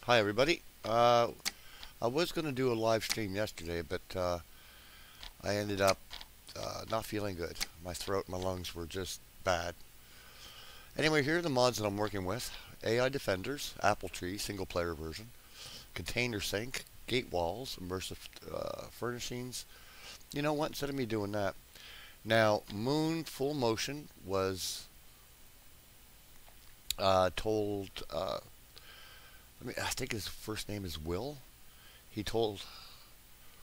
Hi everybody. I was going to do a live stream yesterday, but I ended up not feeling good. My throat and my lungs were just bad. Anyway, here are the mods that I'm working with. AI Defenders, Apple Tree, single player version. Container Sink, Gate Walls, Immersive Furnishings. You know what? Instead of me doing that. Now, Moon Full Motion was told, I think his first name is Will. He told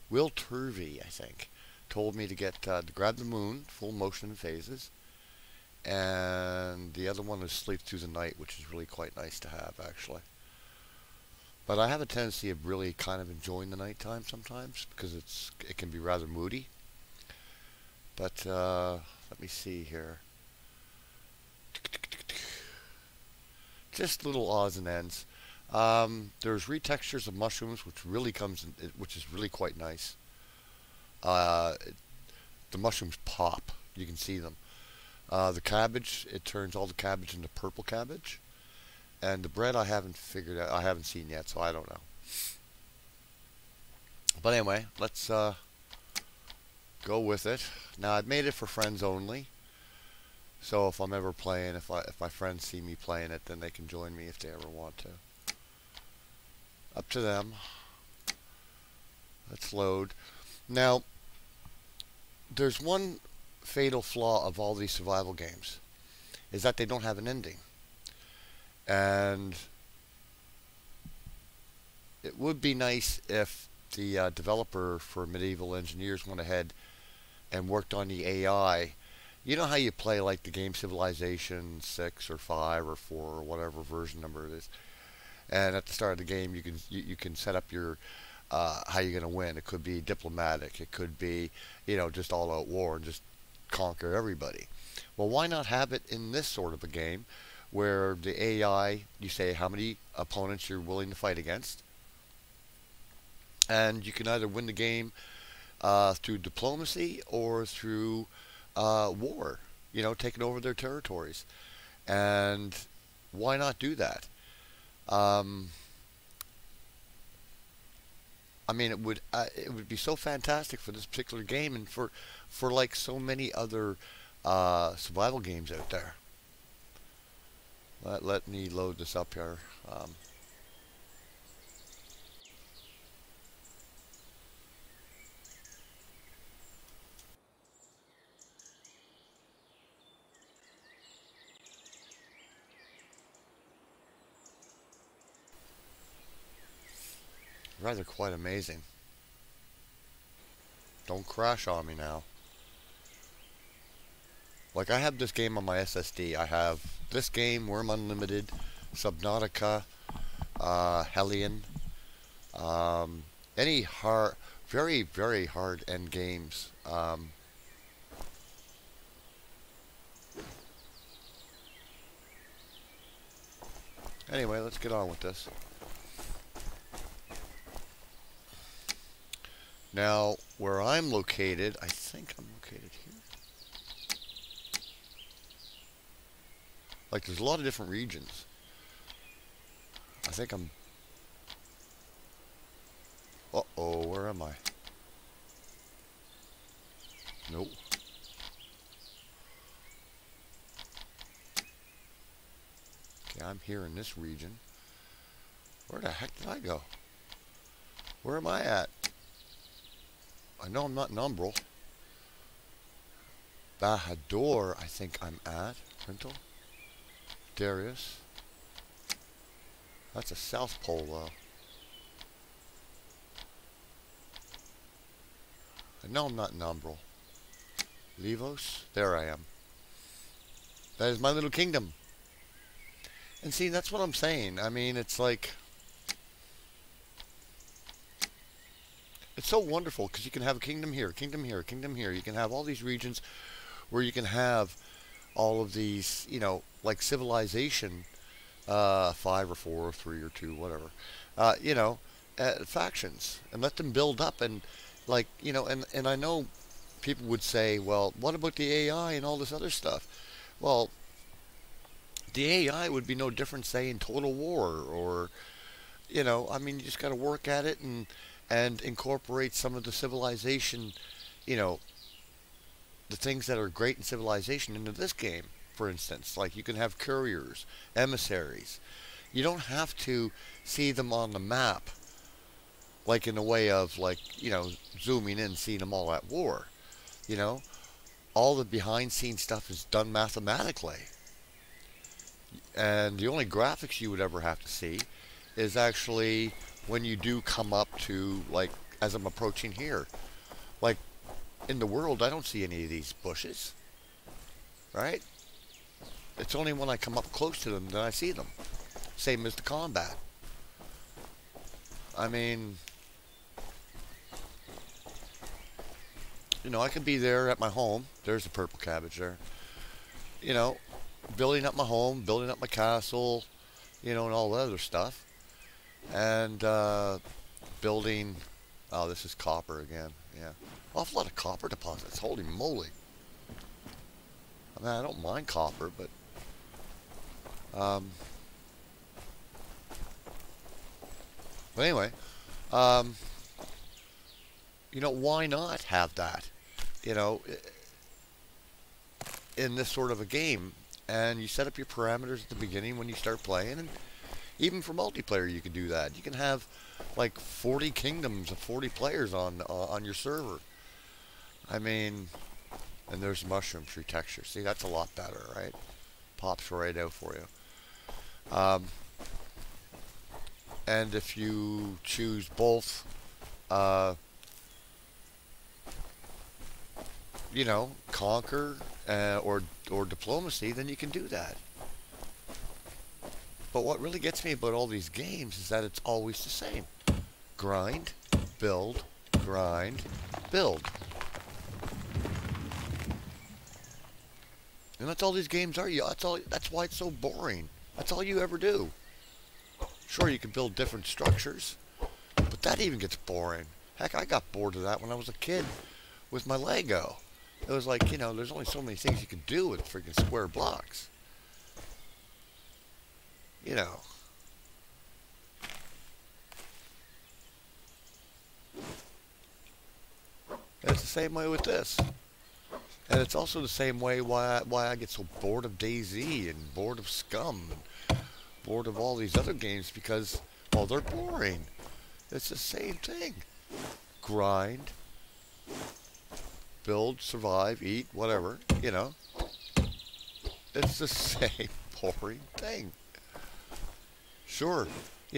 Will Turvey, I think, told me to get to grab the moon, full motion and phases, and the other one is sleep through the night, which is really quite nice to have actually. But I have a tendency of really kind of enjoying the nighttime sometimes because it can be rather moody. But let me see here. Just little odds and ends. There's retextures of mushrooms, which really which is really quite nice. The mushrooms pop; you can see them. The cabbage, it turns all the cabbage into purple cabbage, and the bread I haven't figured out, I haven't seen yet, so I don't know. But anyway, let's go with it. Now I've made it for friends only, so if I'm ever playing, if my friends see me playing it, then they can join me if they ever want to. Up to them. Let's load. Now, there's one fatal flaw of all these survival games, is that they don't have an ending. And it would be nice if the developer for Medieval Engineers went ahead and worked on the AI. You know how you play like the game Civilization 6 or 5 or 4 or whatever version number it is. And at the start of the game, you can set up your how you're going to win. It could be diplomatic. It could be, just all-out war and just conquer everybody. Well, why not have it in this sort of a game where the AI, you say how many opponents you're willing to fight against, and you can either win the game through diplomacy or through war, taking over their territories. And why not do that? I mean, it would be so fantastic for this particular game and for like so many other survival games out there. Let me load this up here. Rather quite amazing. Don't crash on me now. Like, I have this game on my SSD. I have this game, Worm Unlimited, Subnautica, Hellion, any hard, very, very hard end games. Anyway, let's get on with this. Now, where I'm located, I think I'm located here. Like, there's a lot of different regions. I think I'm... Uh-oh, where am I? Nope. Okay, I'm here in this region. Where the heck did I go? Where am I at? I know I'm not in Umbral. Bahador, I think I'm at. Printle. Darius. That's a South Pole, though. I know I'm not in Umbral. Levos. There I am. That is my little kingdom. And see, that's what I'm saying. I mean, it's like... It's so wonderful because you can have a kingdom here, kingdom here, kingdom here. You can have all these regions where you can have all of these, like Civilization 5 or 4 or 3 or 2, whatever, factions, and let them build up. And like, and I know people would say, well, what about the AI and all this other stuff? Well, the AI would be no different, say, in Total War or I mean, you just got to work at it and incorporate some of the civilization, you know, the things that are great in civilization into this game. For instance, like you can have couriers, emissaries. You don't have to see them on the map, like in the way of like zooming in, seeing them all at war. You know, all the behind-scene stuff is done mathematically, and the only graphics you would ever have to see is actually when you do come up to like as I'm approaching here, like in the world, I don't see any of these bushes, right? It's only when I come up close to them that I see them. Same as the combat. I mean, I could be there at my home. There's the purple cabbage there. You know, building up my home, building up my castle, and all the other stuff. And building, oh, this is copper again. Yeah. Awful lot of copper deposits. Holy moly. I mean, I don't mind copper, but anyway, why not have that? In this sort of a game, and you set up your parameters at the beginning when you start playing, and even for multiplayer, you can do that. You can have like 40 kingdoms of 40 players on your server. I mean, and there's mushroom tree texture. See, that's a lot better, right? Pops right out for you. And if you choose both, conquer or diplomacy, then you can do that. But what really gets me about all these games is that it's always the same. Grind, build, grind, build. And that's all these games are. That's why it's so boring. That's all you ever do. Sure, you can build different structures, but that even gets boring. Heck, I got bored of that when I was a kid with my Lego. It was like, there's only so many things you can do with freaking square blocks. And it's the same way with this. And it's also the same way why I get so bored of DayZ and bored of Scum and bored of all these other games because, well, they're boring. It's the same thing. Grind, build, survive, eat, whatever, It's the same boring thing. Sure,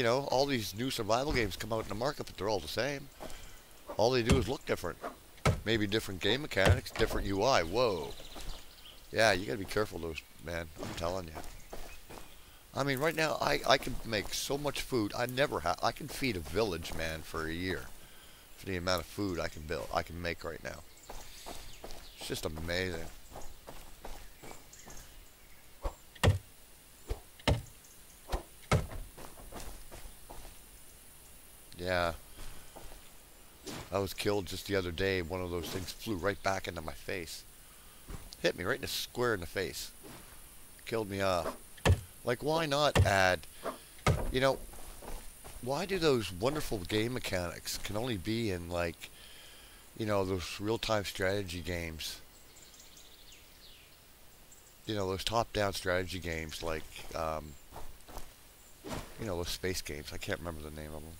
all these new survival games come out in the market, but they're all the same. All they do is look different. Maybe different game mechanics, different UI. Whoa. Yeah, you gotta be careful those, man. I'm telling you. I mean, right now, I can make so much food. I can feed a village, man, for a year. For the amount of food I can make right now. It's just amazing. Yeah. I was killed just the other day. One of those things flew right back into my face. Hit me right in the square in the face. Killed me off. Like, why not add, why do those wonderful game mechanics can only be in, like, those real-time strategy games? Those top-down strategy games, like, those space games. I can't remember the name of them.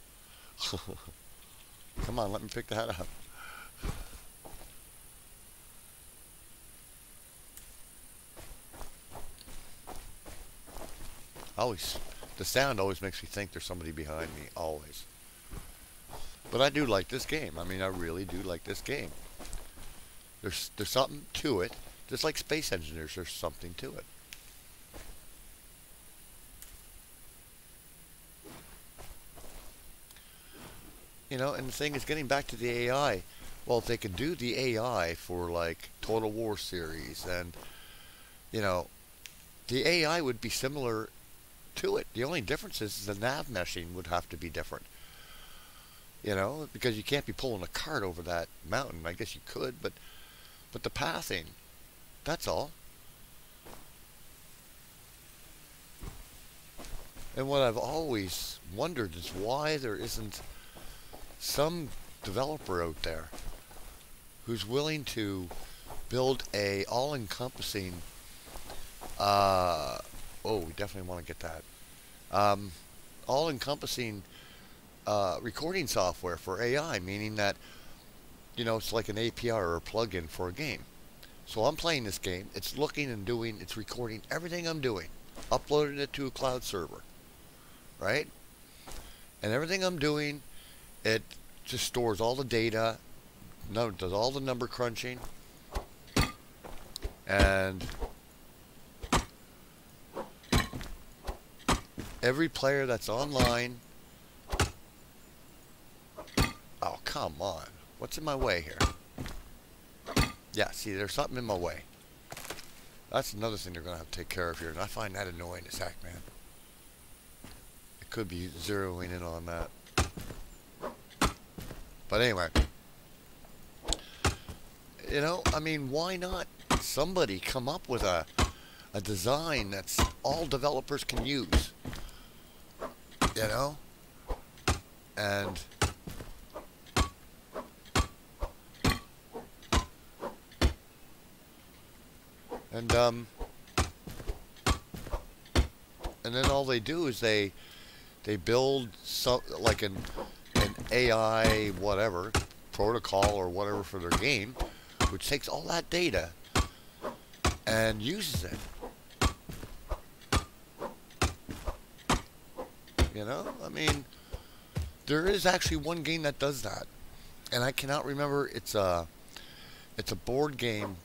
Come on, let me pick that up. The sound always makes me think there's somebody behind me, always. But I do like this game. I mean, I really do like this game. There's something to it. Just like Space Engineers, there's something to it. And the thing is, getting back to the AI, well, if they could do the AI for, like, Total War series, and, the AI would be similar to it. The only difference is the nav meshing would have to be different. Because you can't be pulling a cart over that mountain. I guess you could, but the pathing, that's all. And what I've always wondered is why there isn't some developer out there who's willing to build a all-encompassing, oh, we definitely want to get that, all-encompassing recording software for AI, meaning that, it's like an API or a plugin for a game. So I'm playing this game, it's looking and doing, it's recording everything I'm doing, uploading it to a cloud server, right? And everything I'm doing, it just stores all the data, does all the number crunching, and every player that's online. Oh, come on. What's in my way here? Yeah, see, there's something in my way. That's another thing they're going to have to take care of here, and I find that annoying as heck, man. It could be zeroing in on that. But anyway, I mean, why not somebody come up with a design that's all developers can use, and and then all they do is they build some like an AI whatever protocol or whatever for their game, which takes all that data and uses it. I mean, there is actually one game that does that, and I cannot remember. It's a board game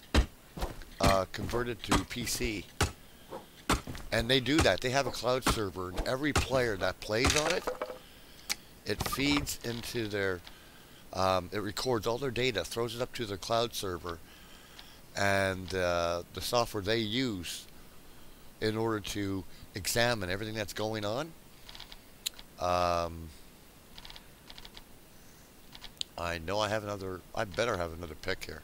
converted to PC, and they do that. They have a cloud server, and every player that plays on it, it feeds into their, it records all their data, throws it up to the cloud server, and the software they use in order to examine everything that's going on. I know I better have another pick here.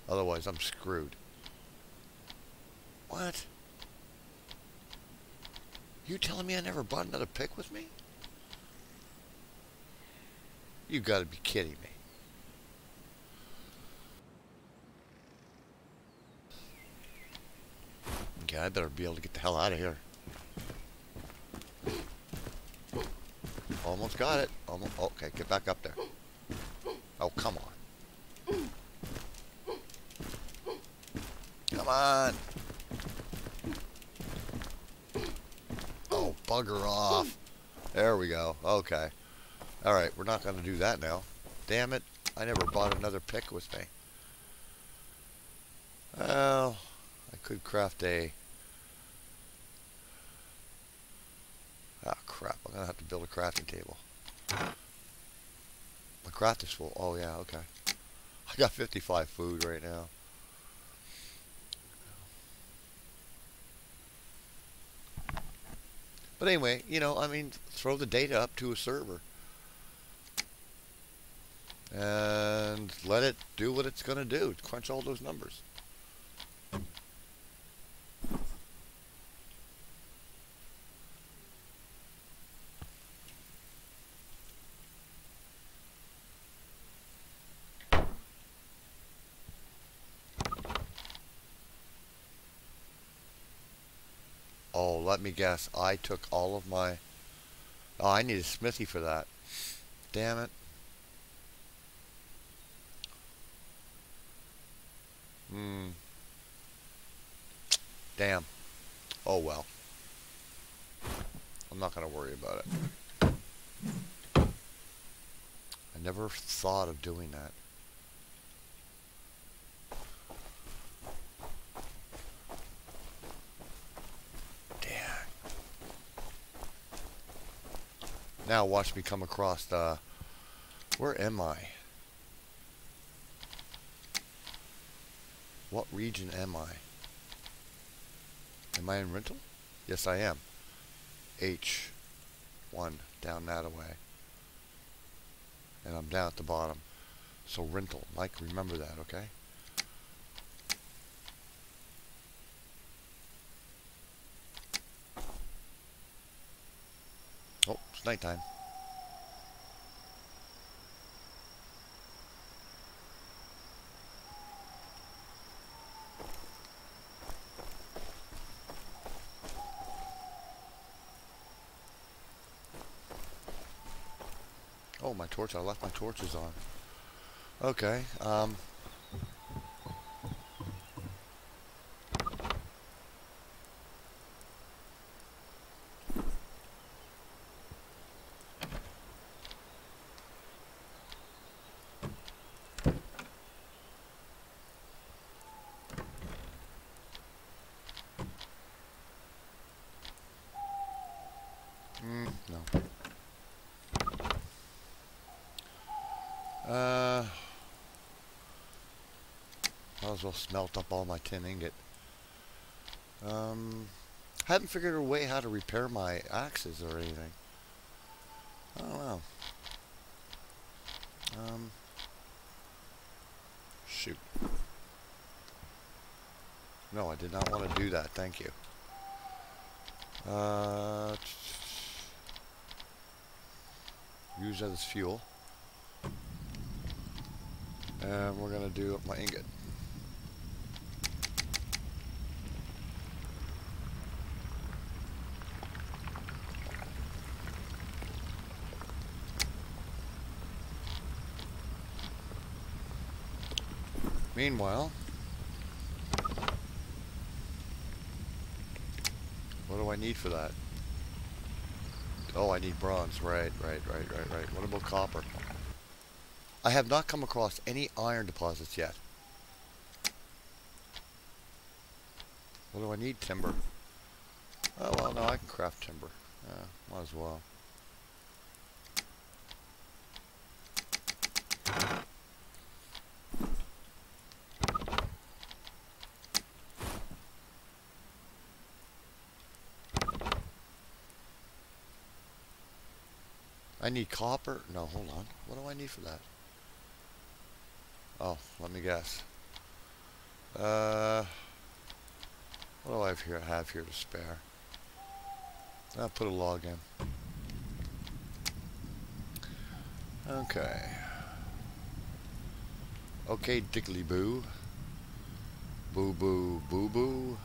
Otherwise, I'm screwed. What? You telling me I never brought another pick with me? You gotta be kidding me. Okay, I better be able to get the hell out of here. Almost got it. Almost. Okay, get back up there. Oh, come on. Come on. Oh, bugger off. There we go. Okay. Alright, we're not going to do that now. Damn it. I never bought another pick with me. Well, I could craft a... Ah, crap. I'm going to have to build a crafting table. My craft is full. Oh, yeah, okay. I got 55 food right now. But anyway, I mean, throw the data up to a server. And let it do what it's going to do. Crunch all those numbers. Oh, let me guess. I took all of my... Oh, I need a smithy for that. Damn it. Damn. Oh, well. I'm not going to worry about it. I never thought of doing that. Now watch me come across the... Where am I? What region am I? Am I in rental? Yes, I am. H1, down that way. And I'm down at the bottom. So rental. Mike, remember that, okay? It's nighttime. Oh, my torch. I left my torches on. Okay. No. Might as well smelt up all my tin ingot. Haven't figured a way how to repair my axes or anything. I don't know. Shoot. No, I did not want to do that. Thank you. Use that as fuel. And we're going to do up my ingot. Meanwhile, what do I need for that? Oh, I need bronze. Right. What about copper? I have not come across any iron deposits yet. What do I need? Timber. Oh, well, no, I can craft timber. Might as well. I need copper. No, hold on. What do I need for that? Oh, let me guess. What do I have here to spare? I'll put a log in. Okay. Okay, diggly boo. Boo boo boo boo.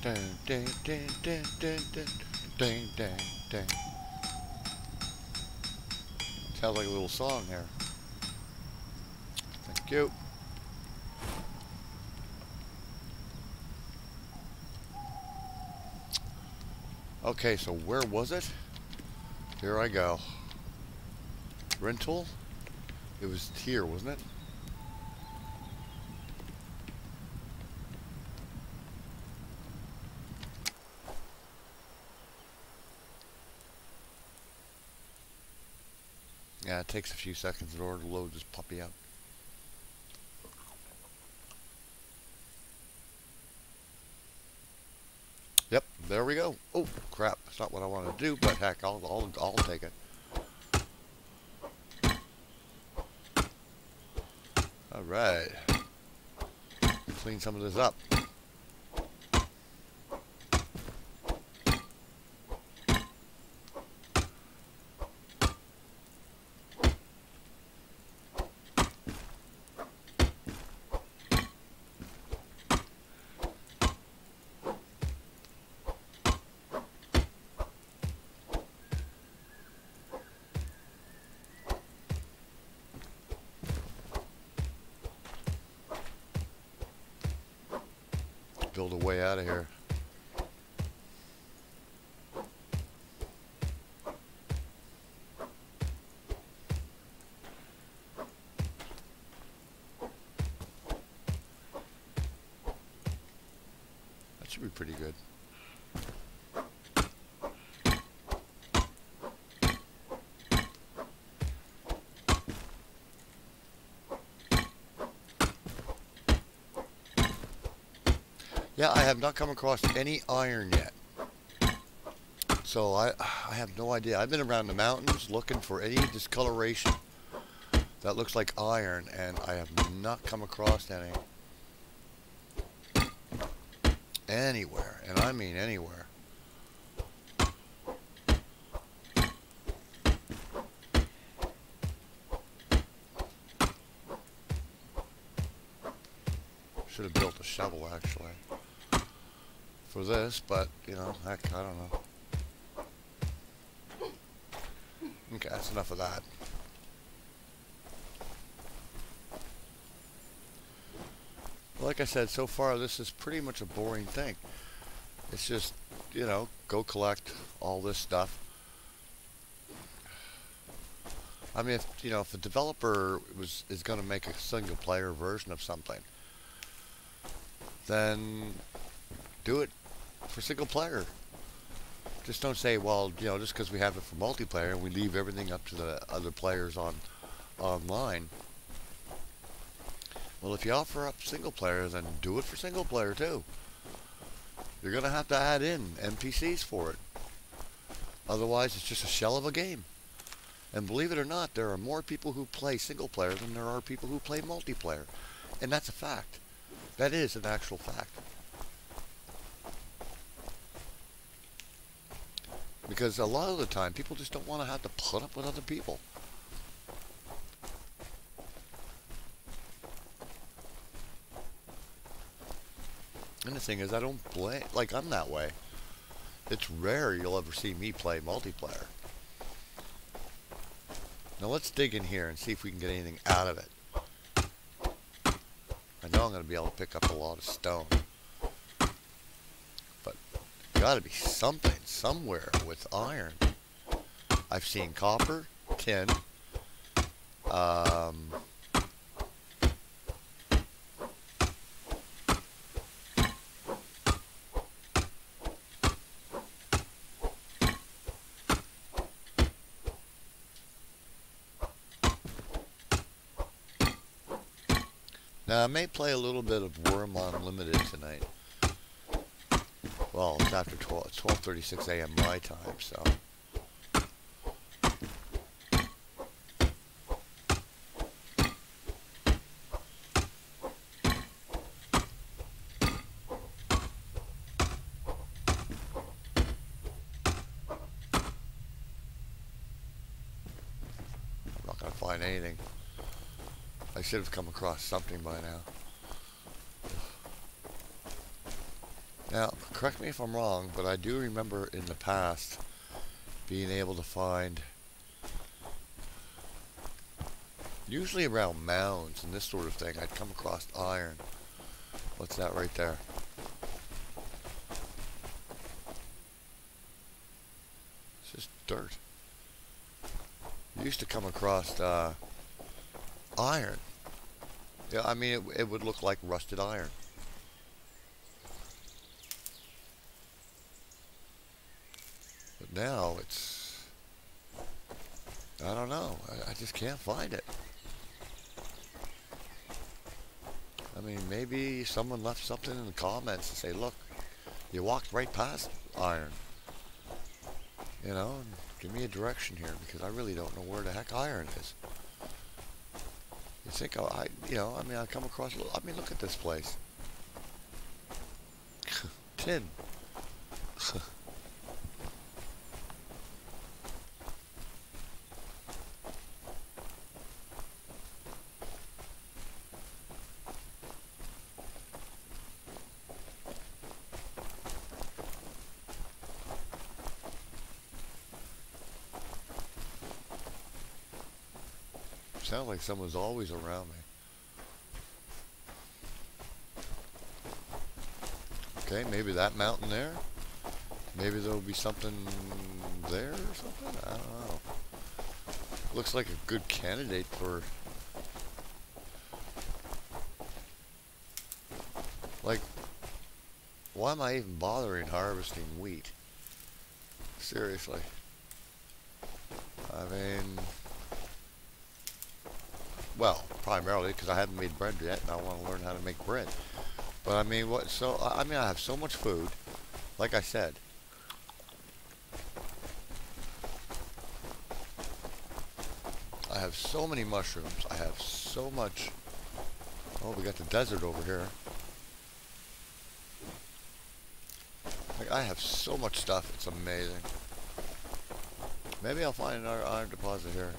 Dang, dang, dang, dang, dang, dang, dang, dang, dang. Sounds like a little song here. Thank you. Okay, so where was it? Here I go. Rental? It was here, wasn't it? Yeah, it takes a few seconds in order to load this puppy up. Yep, there we go. Oh, crap. That's not what I want to do, but heck, I'll take it. All right. Clean some of this up. Build a way out of here. That should be pretty good. Yeah, I have not come across any iron yet. So I have no idea. I've been around the mountains looking for any discoloration that looks like iron, and I have not come across any. Anywhere, and I mean anywhere. Should have built a shovel actually for this, but you know, heck, I don't know. Okay, that's enough of that. Like I said, so far this is pretty much a boring thing. It's just, you know, go collect all this stuff. I mean, if you know, if a developer is going to make a single player version of something, then do it for single player. Just don't say, well, you know, just because we have it for multiplayer and we leave everything up to the other players online. Well, if you offer up single player, then do it for single player too. You're going to have to add in NPCs for it. Otherwise, it's just a shell of a game. And believe it or not, there are more people who play single player than there are people who play multiplayer. And that's a fact. That is an actual fact. Because a lot of the time, people just don't want to have to put up with other people. And the thing is, I don't blame, like, I'm that way. It's rare you'll ever see me play multiplayer. Now let's dig in here and see if we can get anything out of it. I know I'm going to be able to pick up a lot of stone. But got to be something somewhere with iron. I've seen copper, tin, now I may play a little bit of Worm Unlimited tonight. Well, it's after 12, it's 12:36 a.m. my time, so. I'm not going to find anything. I should have come across something by now. Now, correct me if I'm wrong, but I do remember in the past being able to find, usually around mounds and this sort of thing, I'd come across iron. What's that right there? It's just dirt. You used to come across iron. Yeah, I mean, it would look like rusted iron. But now it's, I don't know, I just can't find it. I mean, maybe someone left something in the comments to say, look, you walked right past iron. You know, and give me a direction here, because I really don't know where the heck iron is. You think you know, I mean, I come across, I mean, look at this place. Tin. Sounds like someone's always around me. Okay, maybe that mountain there. Maybe there'll be something there or something. I don't know. Looks like a good candidate for, like, Why am I even bothering harvesting wheat? Seriously. I mean, well, primarily because I haven't made bread yet and I want to learn how to make bread. But I mean, what? So I mean, I have so much food. Like I said, I have so many mushrooms. I have so much. Oh, we got the desert over here. Like, I have so much stuff. It's amazing. Maybe I'll find another iron deposit here.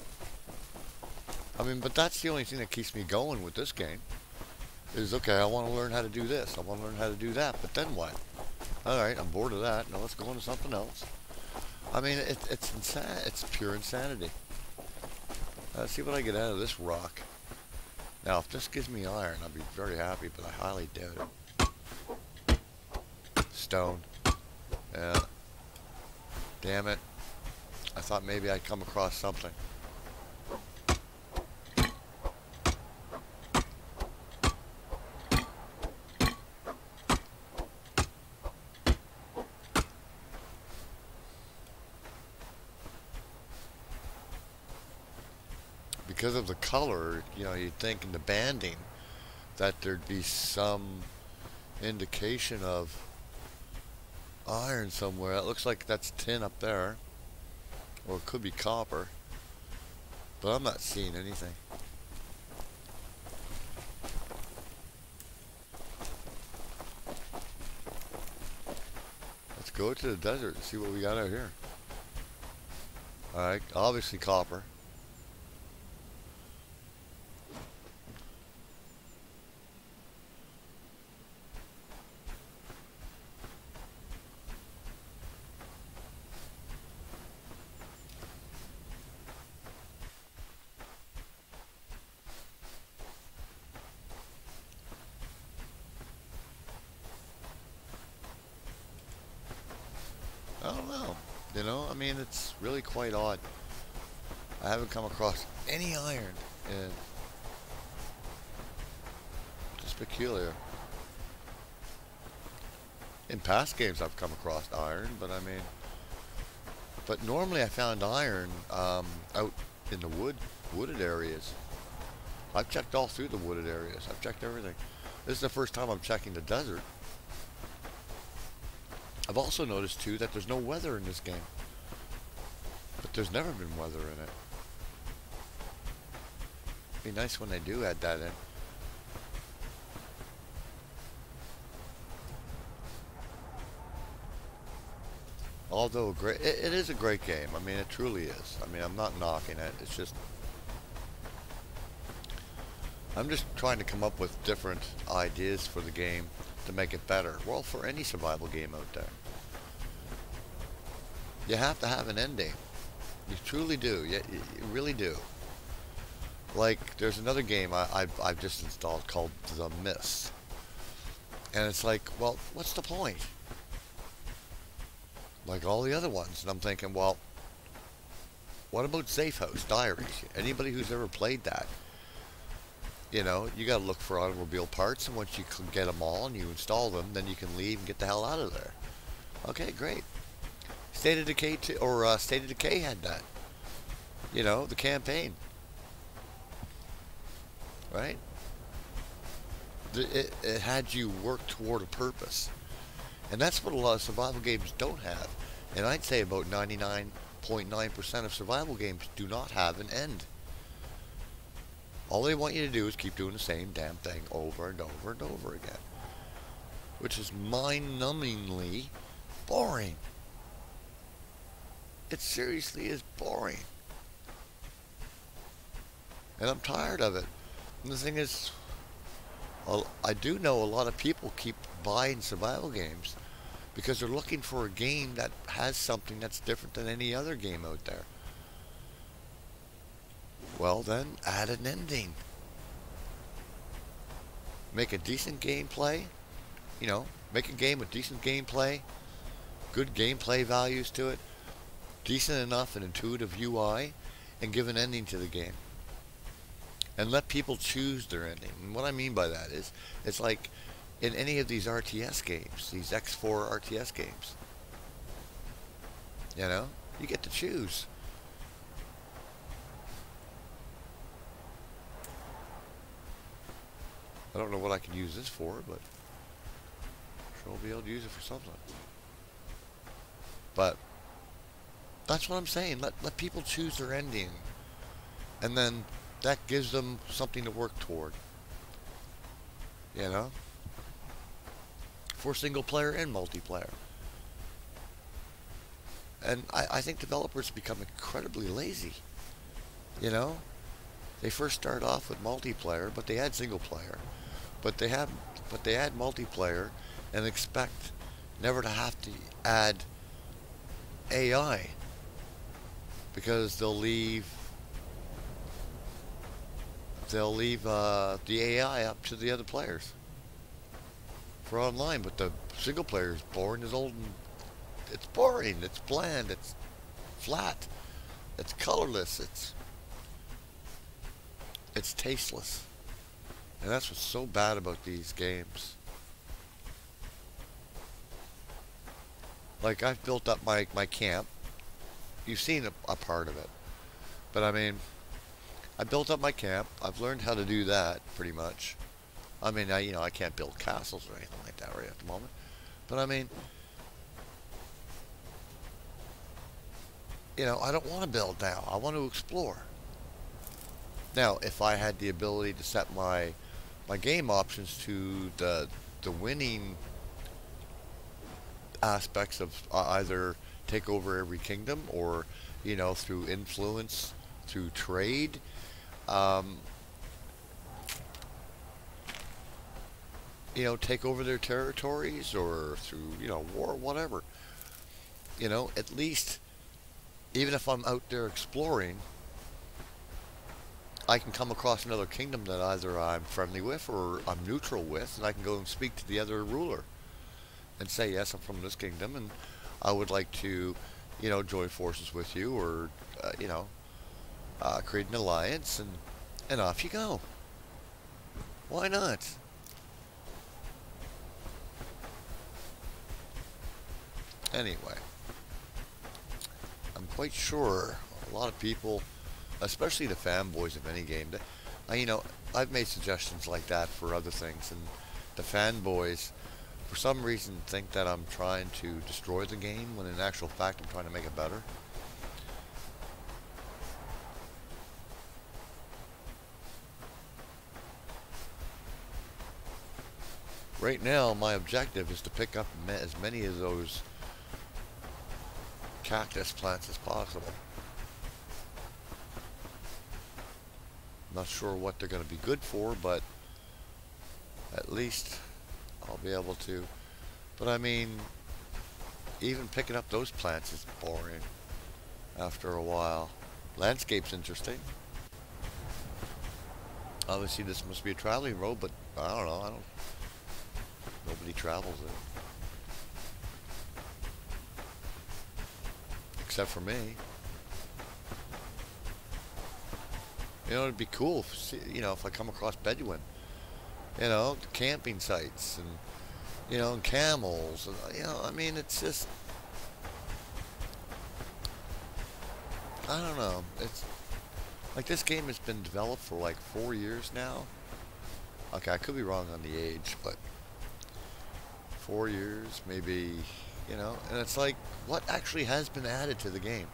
I mean, but that's the only thing that keeps me going with this game. Is, okay, I want to learn how to do this. I want to learn how to do that. But then what? Alright, I'm bored of that. Now let's go into something else. I mean, it's insane. It's pure insanity. Let's see what I get out of this rock. Now, if this gives me iron, I'll be very happy, but I highly doubt it. Stone. Yeah. Damn it. I thought maybe I'd come across something. Because of the color, you know, you'd think in the banding that there'd be some indication of iron somewhere. It looks like that's tin up there. Or it could be copper. But I'm not seeing anything. Let's go to the desert and see what we got out here. Alright, obviously copper. I don't know. You know, I mean, it's really quite odd. I haven't come across any iron, and just peculiar. In past games, I've come across iron, but I mean, but normally I found iron out in the wooded areas. I've checked all through the wooded areas. I've checked everything. This is the first time I'm checking the desert. I've also noticed, too, that there's no weather in this game. But there's never been weather in it. It'd be nice when they do add that in. Although, it is a great game. I mean, it truly is. I mean, I'm not knocking it. It's just, I'm just trying to come up with different ideas for the game to make it better. Well, for any survival game out there. You have to have an ending. You truly do. You really do. Like, there's another game I've just installed called The Mist. And it's like, well, what's the point? Like all the other ones. And I'm thinking, well, what about Safe House Diaries? Anybody who's ever played that, you know, you got to look for automobile parts, and once you can get them all and you install them, then you can leave and get the hell out of there. Okay, great. State of Decay State of Decay had that. You know, the campaign, right? It had you work toward a purpose, and that's what a lot of survival games don't have. And I'd say about 99.9% of survival games do not have an end. All they want you to do is keep doing the same damn thing over and over and over again, which is mind-numbingly boring. It seriously is boring. And I'm tired of it. And the thing is, I do know a lot of people keep buying survival games because they're looking for a game that has something that's different than any other game out there. Well, then add an ending. Make a decent gameplay. You know, make a game with decent gameplay, good gameplay values to it, decent enough and intuitive UI, and give an ending to the game. And let people choose their ending. And what I mean by that is, it's like, in any of these RTS games, these X4 RTS games. You know, you get to choose. I don't know what I can use this for, but sure I'll be able to use it for something. But that's what I'm saying. Let people choose their ending, and then that gives them something to work toward. You know, for single player and multiplayer. And I think developers become incredibly lazy. You know, they first start off with multiplayer, but they add single player. But they add multiplayer and expect never to have to add AI, because they'll leave the AI up to the other players for online. But the single player is boring as old, and it's boring, it's bland, it's flat, it's colorless, it's tasteless. And that's what's so bad about these games. Like, I've built up my camp. You've seen a part of it. But I mean, I built up my camp. I've learned how to do that pretty much. I mean, I can't build castles or anything like that right at the moment. But I mean, I don't want to build now. I want to explore. Now, if I had the ability to set my game options to the winning aspects of either take over every kingdom, or through influence, through trade, take over their territories, or through war, whatever. At least, even if I'm out there exploring, I can come across another kingdom that either I'm friendly with or I'm neutral with, and I can go and speak to the other ruler and say, yes, I'm from this kingdom, and I would like to, join forces with you, or, create an alliance, and off you go. Why not? Anyway, I'm quite sure a lot of people, especially the fanboys of any game, I've made suggestions like that for other things, and the fanboys, for some reason, think that I'm trying to destroy the game, when in actual fact I'm trying to make it better. Right now, my objective is to pick up as many of those cactus plants as possible. I'm not sure what they're going to be good for, but at least I'll be able to. But I mean, even picking up those plants is boring after a while. Landscape's interesting. Obviously, this must be a traveling road, but I don't know. Nobody travels it. Except for me. It'd be cool if I come across Bedouin. The camping sites, and, and camels, and, I mean, it's just, I don't know, it's, like, this game has been developed for, like, 4 years now. Okay, I could be wrong on the age, but 4 years, maybe, and it's like, what actually has been added to the game?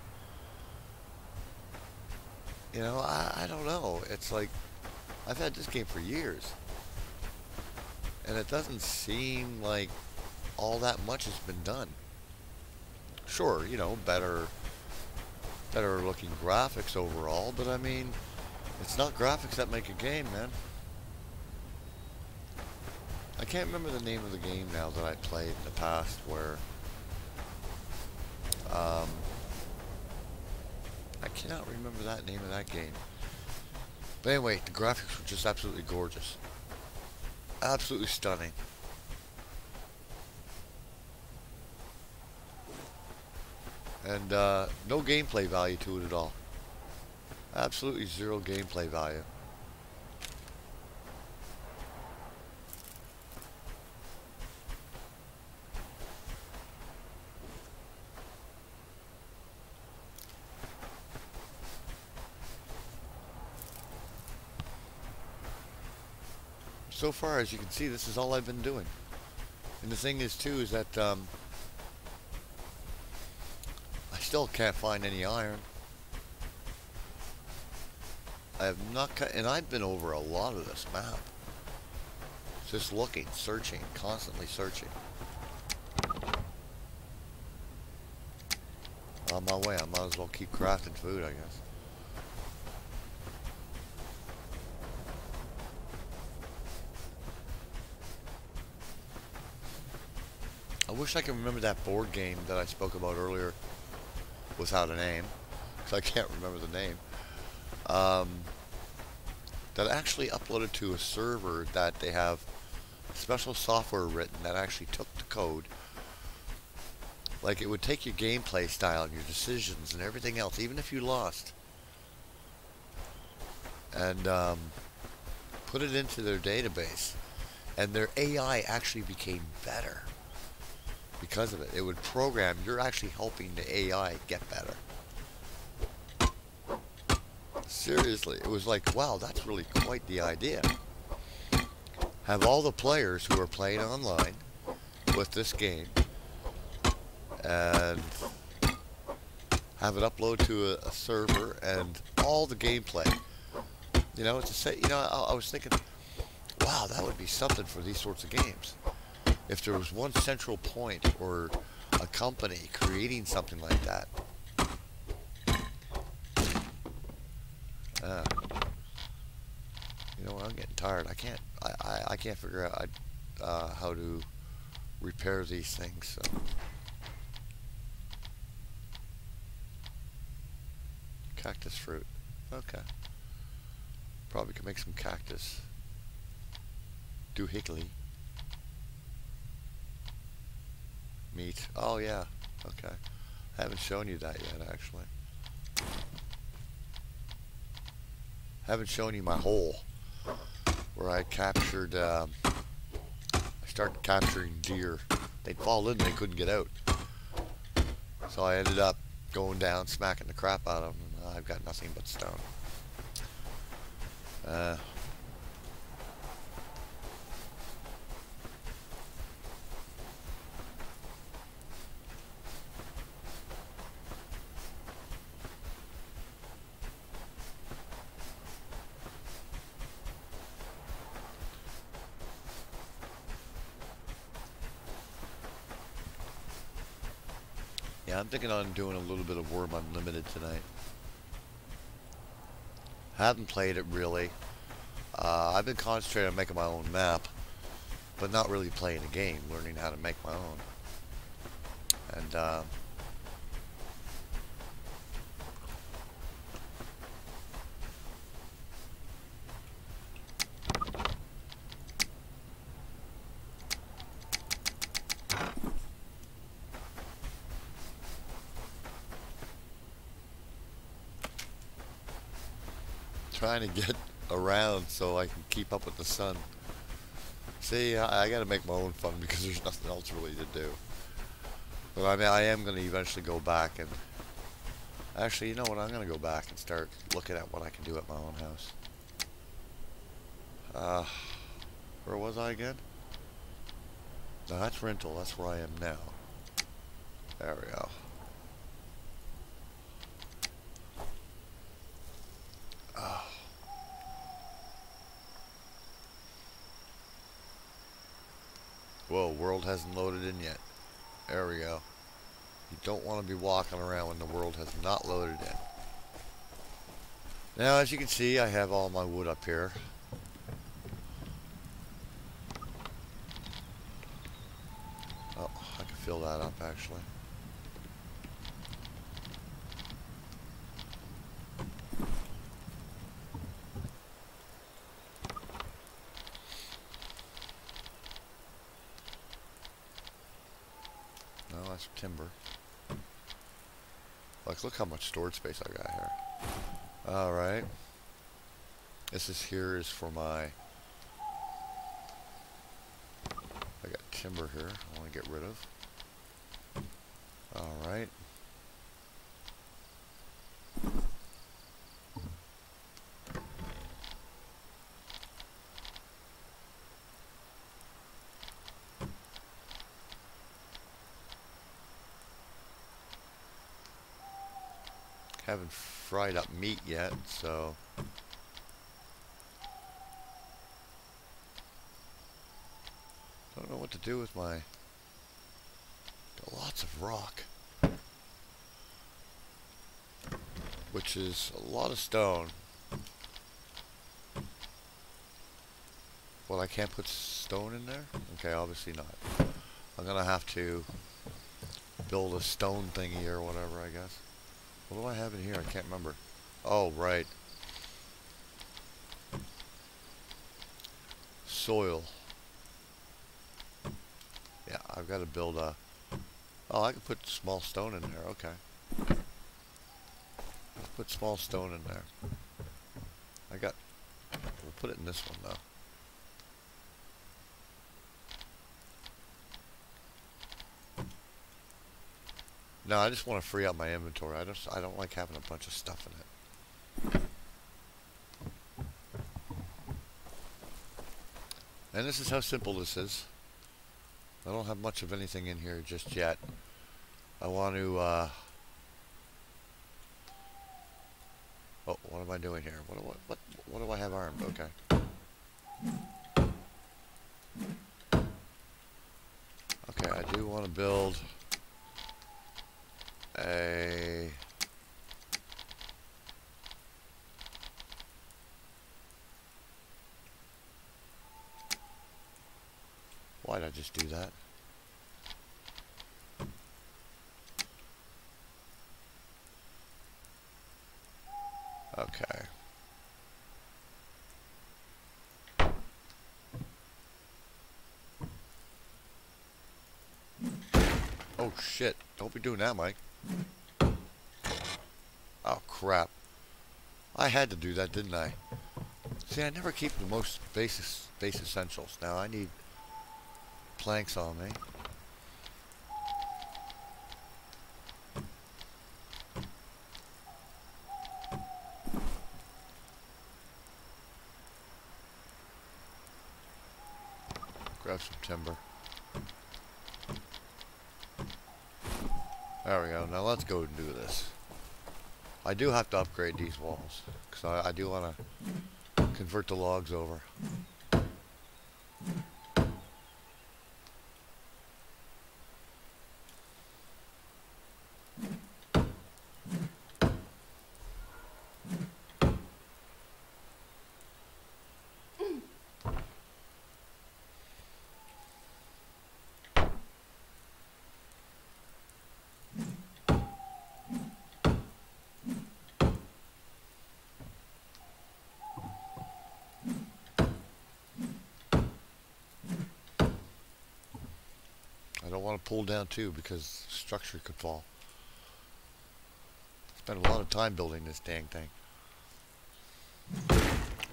I don't know. It's like, I've had this game for years, and it doesn't seem like all that much has been done. Sure, better looking graphics overall, but I mean, it's not graphics that make a game, man. I can't remember the name of the game now that I played in the past, where I cannot remember that name of that game. But anyway, the graphics were just absolutely gorgeous. Absolutely stunning. And no gameplay value to it at all. Absolutely zero gameplay value. so far, as you can see, this is all I've been doing. And the thing is, too, is that I still can't find any iron. I have not cut, and I've been over a lot of this map. Just looking, searching, constantly searching. On my way, I might as well keep crafting food, I guess. I wish I could remember that board game that I spoke about earlier without a name, because I can't remember the name. That actually uploaded to a server that they have special software written that actually took the code. Like, it would take your gameplay style and your decisions and everything else, even if you lost, and put it into their database. And their AI actually became better because of it. It would program, you're actually helping the AI get better. Seriously, it was like, wow, that's really quite the idea. Have all the players who are playing online with this game and have it upload to a server and all the gameplay. You know, to say, you know, I was thinking, wow, that would be something for these sorts of games. If there was one central point or a company creating something like that. You know what? I'm getting tired. I can't figure out how to repair these things. So. Cactus fruit. Okay. Probably could make some cactus. Doohickey. Meat. Oh yeah. Okay. I haven't shown you that yet, actually. Haven't shown you my hole where I captured. I started capturing deer. They'd fall in, they couldn't get out. So I ended up going down, smacking the crap out of them. And I've got nothing but stone. Yeah, I'm thinking on doing a little bit of Worm Unlimited tonight. Haven't played it really. I've been concentrating on making my own map, but not really playing the game, learning how to make my own. And trying to get around so I can keep up with the sun. See, I gotta make my own fun because there's nothing else really to do. But I mean, I am gonna eventually go back and actually, you know what? I'm gonna go back and start looking at what I can do at my own house. Where was I again? No, that's rental. That's where I am now. There we go. Whoa, world hasn't loaded in yet. There we go. You don't want to be walking around when the world has not loaded in. Now, as you can see, I have all my wood up here. Oh, I can fill that up, actually. No, that's timber. Like, look how much storage space I got here. Alright. This is here is for my... I got timber here I want to get rid of. Alright. Haven't fried up meat yet, so I don't know what to do with my... Got lots of rock, which is a lot of stone. Well, I can't put stone in there? Okay, obviously not. I'm gonna have to build a stone thingy or whatever, I guess. What do I have in here? I can't remember. Oh, right. Soil. Yeah, I've got to build a... Oh, I can put small stone in there. Okay. Let's put small stone in there. We'll put it in this one, though. No, I just want to free up my inventory. I don't like having a bunch of stuff in it. And this is how simple this is. I don't have much of anything in here just yet. I want to, oh, what am I doing here? What do I have armed? Okay. Okay, I do want to build a... Why did I just do that? Okay. Oh shit, don't be doing that, Mike. Oh crap. I had to do that, didn't I? See, I never keep the most base essentials. Now I need planks on me. Grab some timber. There we go. Now let's go and do this. I do have to upgrade these walls, because I do want to convert the logs over. I don't want to pull down too, because structure could fall. Spent a lot of time building this dang thing.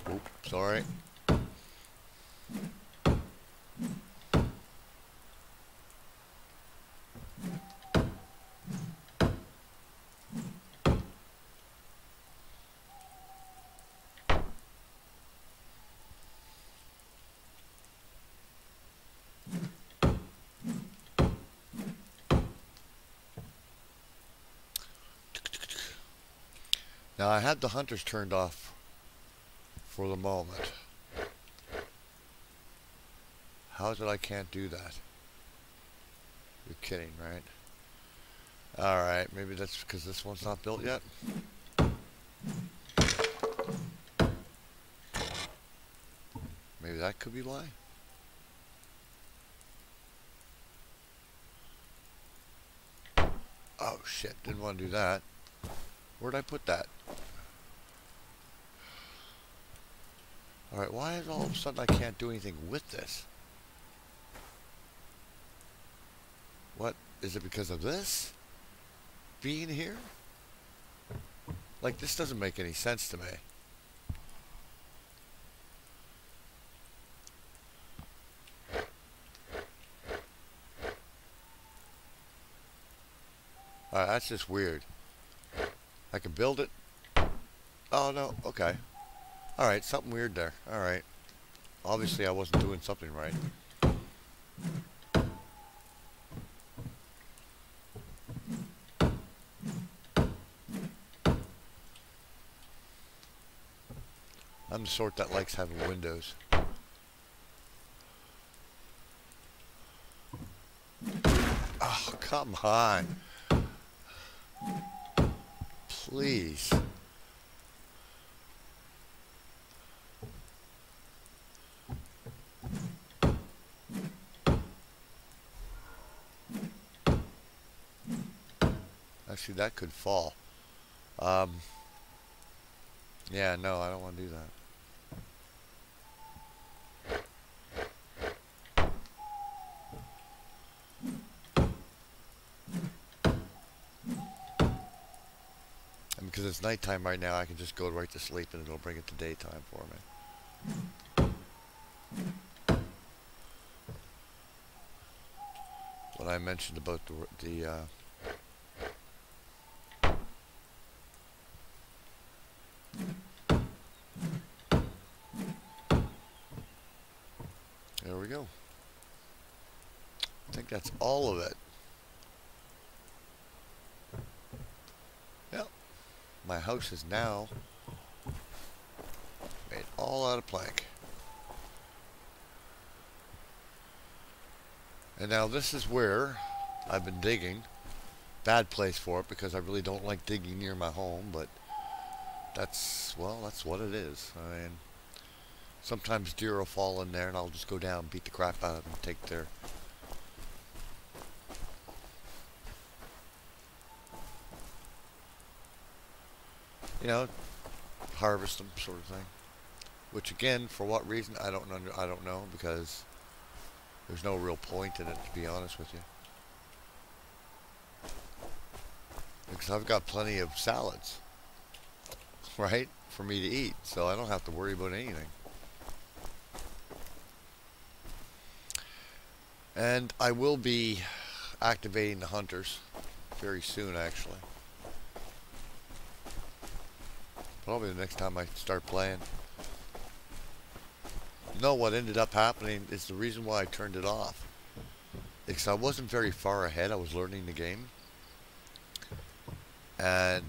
Oop, sorry. Now I had the hunters turned off for the moment. How is it I can't do that? You're kidding, right? Alright, maybe that's because this one's not built yet. Maybe that could be why. Oh shit, didn't want to do that. Where'd I put that? Alright, why is all of a sudden I can't do anything with this? What? Is it because of this being here? Like, this doesn't make any sense to me. Alright, that's just weird. I can build it. Oh, no. Okay. Alright, something weird there. Alright. Obviously, I wasn't doing something right. I'm the sort that likes having windows. Oh, come on. Please. Actually, that could fall. Yeah, no, I don't want to do that. And because it's nighttime right now, I can just go right to sleep and it'll bring it to daytime for me. What I mentioned about the there we go. I think that's all of it. Yep. My house is now made all out of plank. And now this is where I've been digging. Bad place for it because I really don't like digging near my home, but that's, well, that's what it is. I mean, sometimes deer will fall in there and I'll just go down and beat the crap out of them and take their... You know, harvest them sort of thing. Which again, for what reason, I don't know because there's no real point in it, to be honest with you. Because I've got plenty of salads, right, for me to eat, so I don't have to worry about anything. And I will be activating the hunters very soon, actually. Probably the next time I start playing. No, what ended up happening is the reason why I turned it off. Because I wasn't very far ahead. I was learning the game. And,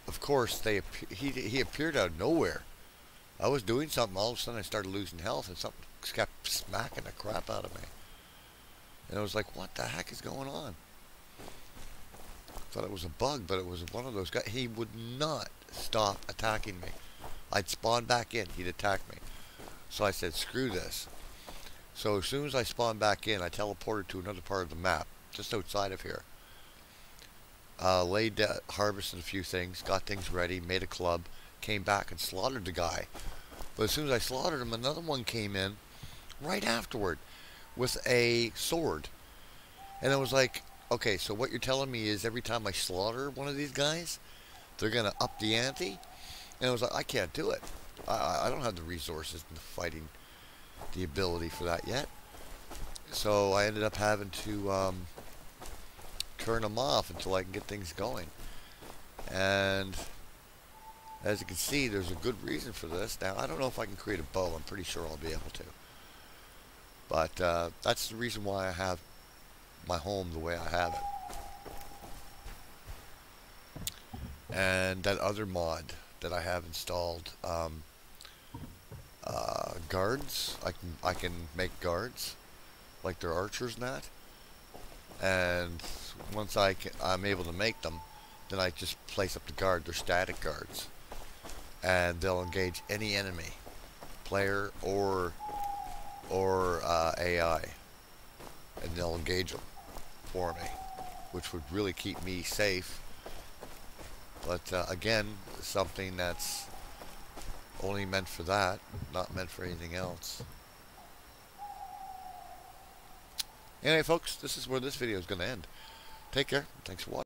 of course, he appeared out of nowhere. I was doing something, all of a sudden I started losing health, and something kept smacking the crap out of me. And I was like, what the heck is going on? Thought it was a bug, but it was one of those guys. He would not stop attacking me. I'd spawn back in, he'd attack me. So I said, screw this. So as soon as I spawned back in, I teleported to another part of the map, just outside of here. Harvested a few things, got things ready, made a club, came back and slaughtered the guy. But as soon as I slaughtered him, another one came in right afterward with a sword. And I was like, okay, so what you're telling me is every time I slaughter one of these guys, they're going to up the ante? And I was like, I can't do it. I don't have the resources and the fighting, the ability for that yet. So I ended up having to turn them off until I can get things going. And as you can see, there's a good reason for this. Now, I don't know if I can create a bow. I'm pretty sure I'll be able to. But that's the reason why I have my home the way I have it. And that other mod that I have installed, guards. I can make guards, like they're archers and that. And once I'm able to make them, then I just place up the guard. They're static guards, and they'll engage any enemy, player or AI, and they'll engage them for me, which would really keep me safe. But again, something that's only meant for that, not meant for anything else. Anyway, folks, this is where this video is going to end. Take care. Thanks for watching.